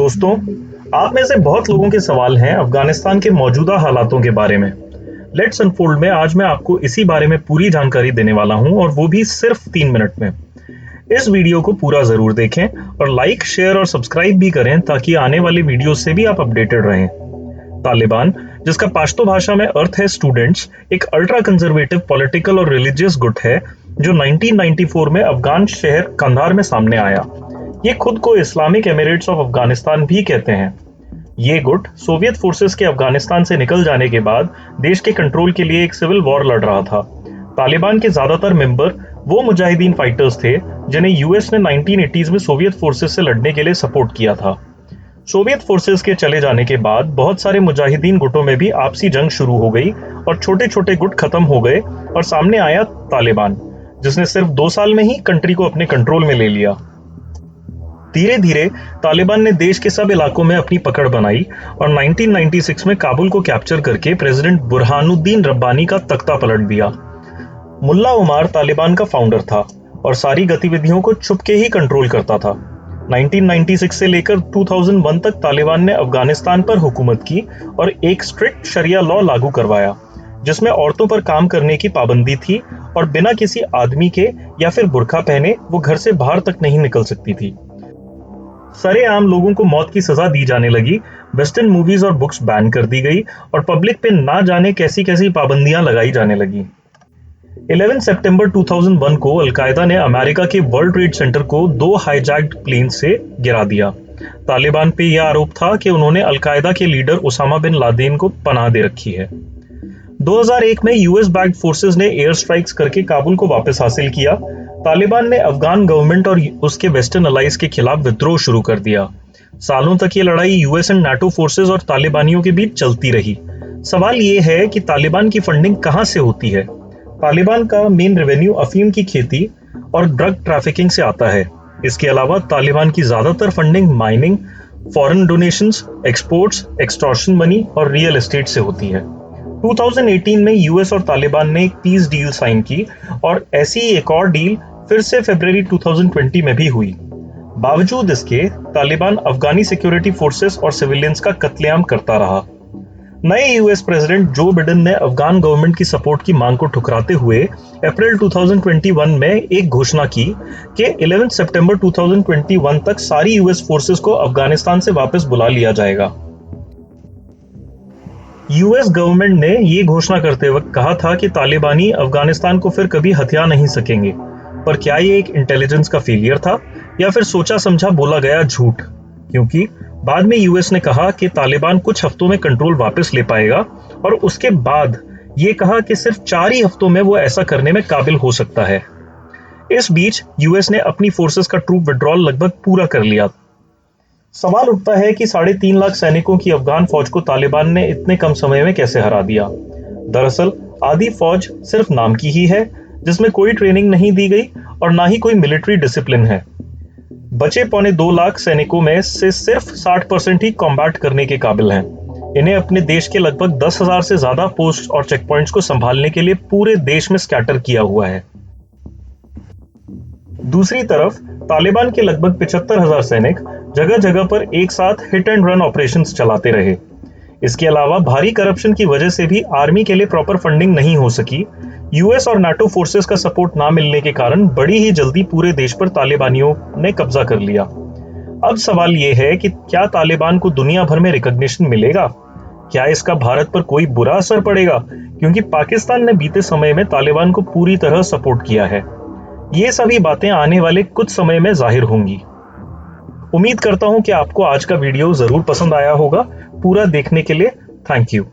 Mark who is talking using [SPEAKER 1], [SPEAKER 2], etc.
[SPEAKER 1] दोस्तों, आप में से बहुत लोगों के सवाल हैं अफगानिस्तान के मौजूदा हालातों के बारे में। लेट्स अनफोल्ड में आज मैं आपको इसी बारे में पूरी जानकारी देने वाला हूं और वो भी सिर्फ 3 मिनट में। इस वीडियो को पूरा जरूर देखें और लाइक, शेयर और सब्सक्राइब भी करें ताकि आने वाले वीडियो से भी आप अपडेटेड रहें। तालिबान, जिसका पाश्तो भाषा में अर्थ है स्टूडेंट्स, एक अल्ट्रा कंजर्वेटिव पॉलिटिकल और रिलीजियस गुट है जो 1994 में अफगान शहर कंधार में सामने आया। ये खुद को इस्लामिक एमिरेट्स ऑफ अफगानिस्तान भी कहते हैं। ये गुट सोवियत फोर्सेस के अफगानिस्तान से निकल जाने के बाद देश के कंट्रोल के लिए एक सिविल वॉर लड़ रहा था। तालिबान के ज्यादातर मेंबर वो मुजाहिदीन फाइटर्स थे जिन्हें यूएस ने 1980s में सोवियत फोर्सेस से लड़ने के लिए सपोर्ट किया था। सोवियत फोर्सेस के चले जाने के बाद बहुत सारे मुजाहिदीन गुटों में भी आपसी जंग शुरू हो गई और छोटे छोटे गुट खत्म हो गए और सामने आया तालिबान, जिसने सिर्फ 2 साल में ही कंट्री को अपने कंट्रोल में ले लिया। धीरे धीरे तालिबान ने देश के सब इलाकों में अपनी पकड़ बनाई और 1996 में काबुल को कैप्चर करके प्रेसिडेंट बुरहानुद्दीन रब्बानी का तख्ता पलट दिया। मुल्ला उमार तालिबान का फाउंडर था और सारी गतिविधियों को छुपके ही कंट्रोल करता था। 1996 से लेकर 2001 तक तालिबान ने अफगानिस्तान पर हुकूमत की और एक स्ट्रिक्ट शरिया लॉ लागू करवाया, जिसमें औरतों पर काम करने की पाबंदी थी और बिना किसी आदमी के या फिर बुर्का पहने वो घर से बाहर तक नहीं निकल सकती थी। सरेआम लोगों को मौत की सजा दी जाने लगी, वेस्टर्न मूवीज और बुक्स बैन कर दी गई और पब्लिक पे ना जाने कैसी कैसी पाबंदियां लगाई जाने लगी। 11 सितंबर 2001 को अलकायदा ने अमेरिका के वर्ल्ड ट्रेड सेंटर को 2 हाईजैक्ड प्लेन से गिरा दिया। तालिबान पे यह आरोप था कि उन्होंने अलकायदा के लीडर उसामा बिन लादेन को पनाह दे रखी है। 2001 में यूएस बैक्ड फोर्सेस ने एयर स्ट्राइक्स करके काबुल को वापस हासिल किया। तालिबान ने अफगान गवर्नमेंट और उसके वेस्टर्न अलाइज के खिलाफ विद्रोह शुरू कर दिया। सालों तक ये लड़ाई यूएस एंड नाटो फोर्सेस और तालिबानियों के बीच चलती रही। सवाल ये है कि तालिबान की फंडिंग कहां से होती है। तालिबान का मेन रेवेन्यू अफीम की खेती और ड्रग ट्रैफिकिंग से आता है। इसके अलावा तालिबान की ज्यादातर funding mining, foreign donations, exports, extortion money और रियल एस्टेट से होती है। 2018 में यूएस और तालिबान ने एक पीस डील साइन की और ऐसी एक और डील फिर से फरवरी 2020 में भी हुई। बावजूद इसके तालिबान अफगानी सिक्योरिटी फोर्सेस और सिविलियंस का कत्लेआम करता रहा। नए यूएस प्रेसिडेंट जो बिडेन ने अफगान गवर्नमेंट की सपोर्ट की मांग को ठुकराते हुए अप्रैल 2021 में एक घोषणा की कि 11 सितंबर 2021 तक सारी यूएस फोर्सेस को अफगानिस्तान से वापस बुला लिया जाएगा। यूएस गवर्नमेंट ने ये घोषणा करते वक्त कहा था कि तालिबानी अफगानिस्तान को फिर कभी हथिया नहीं सकेंगे, पर क्या ये एक इंटेलिजेंस का फेलियर था या फिर सोचा समझा बोला गया झूठ? क्योंकि बाद में यूएस ने कहा कि तालिबान कुछ हफ्तों में कंट्रोल वापस ले पाएगा और उसके बाद ये कहा कि सिर्फ 4 ही हफ्तों में वो ऐसा करने में काबिल हो सकता है। इस बीच यूएस ने अपनी फोर्सेस का ट्रूप विड्रॉल लगभग पूरा कर लिया। सवाल उठता है कि 3.5 लाख सैनिकों की अफगान फौज को तालिबान ने इतने कम समय में कैसे हरा दिया। दरअसल आधी फौज सिर्फ नाम की ही है, जिसमें कोई ट्रेनिंग नहीं दी गई और ना ही कोई मिलिट्री डिसिप्लिन है। बचे 2.25 लाख सैनिकों में से सिर्फ 60% ही कॉम्बैट करने के काबिल हैं। इन्हें अपने देश के लगभग 10,000 से ज्यादा पोस्ट और चेक पॉइंट्स को संभालने के लिए पूरे देश में स्कैटर किया हुआ है। दूसरी तरफ तालिबान के लगभग 75,000 सैनिक जगह जगह पर एक साथ हिट एंड रन ऑपरेशंस चलाते रहे। इसके अलावा भारी करप्शन की वजह से भी आर्मी के लिए प्रॉपर फंडिंग नहीं हो सकी। यूएस और नाटो फोर्सेस का सपोर्ट ना मिलने के कारण बड़ी ही जल्दी पूरे देश पर तालिबानियों ने कब्जा कर लिया। अब सवाल यह है कि क्या तालिबान को दुनिया भर में रिकॉग्निशन मिलेगा? क्या इसका भारत पर कोई बुरा असर पड़ेगा? क्योंकि पाकिस्तान ने बीते समय में तालिबान को पूरी तरह सपोर्ट किया है। ये सभी बातें आने वाले कुछ समय में जाहिर होंगी। उम्मीद करता हूं कि आपको आज का वीडियो जरूर पसंद आया होगा। पूरा देखने के लिए थैंक यू।